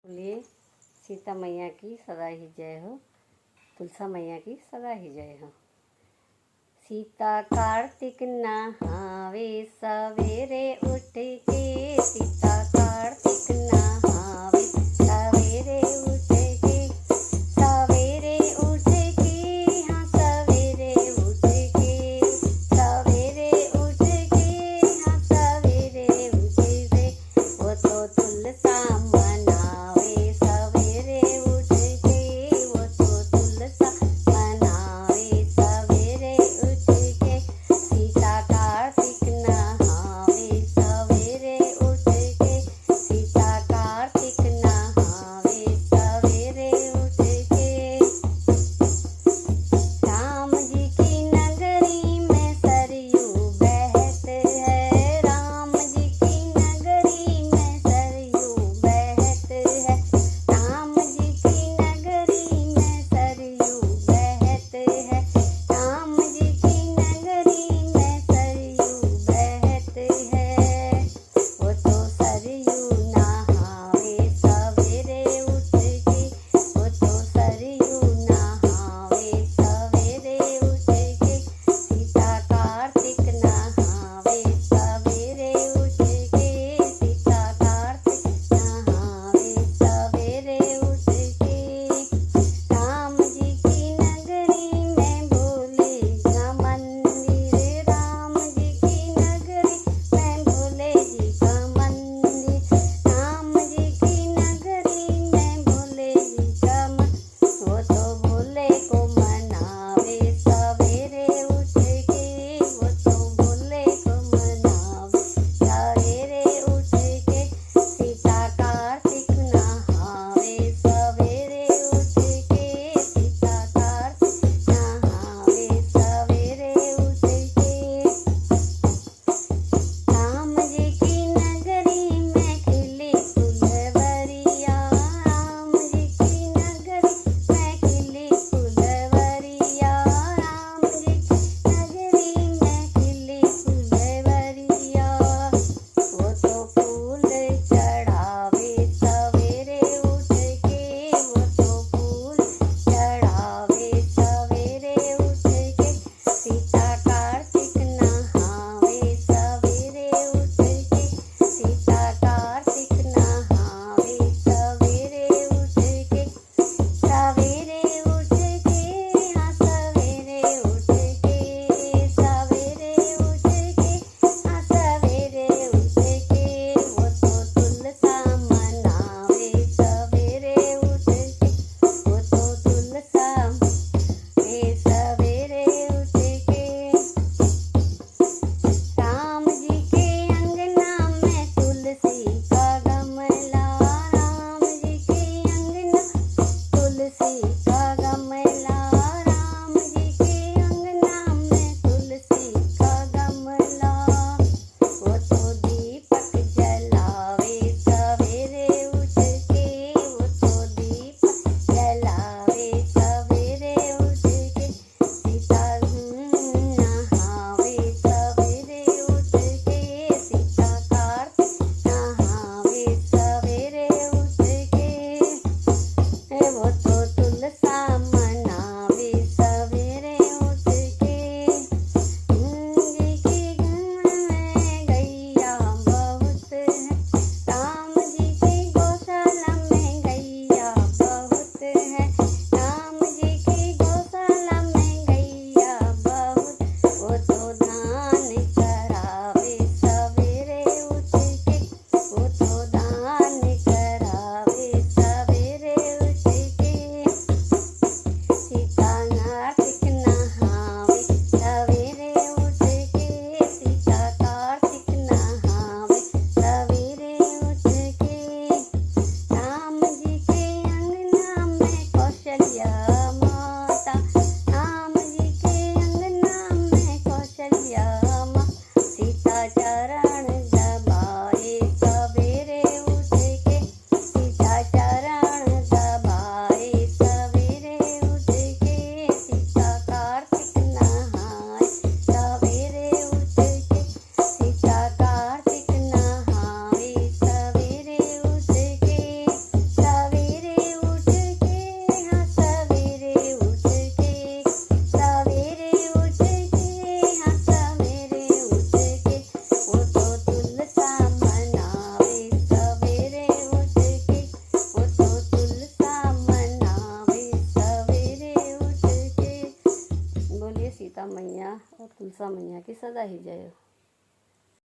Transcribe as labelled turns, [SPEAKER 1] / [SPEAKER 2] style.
[SPEAKER 1] बोलिए सीता मैया की सदा ही जय हो, तुलसा मैया की सदा ही जय हो। सीता कार्तिक नहावे सवेरे उठ के, सीता कार्तिक नहावे सवेरे उठ के, सवेरे उठ के, हाँ सवेरे उठ के, सवेरे उठ के, हाँ सवेरे उठ के, वो तो तुलसा मनावे सवेरे उठ के, वो तो तुलसा मनावे सवेरे उठ के, सीता कार्तिक नहावे सवेरे उठ के। मैया और तुलसा मैया की सदा ही जय हो।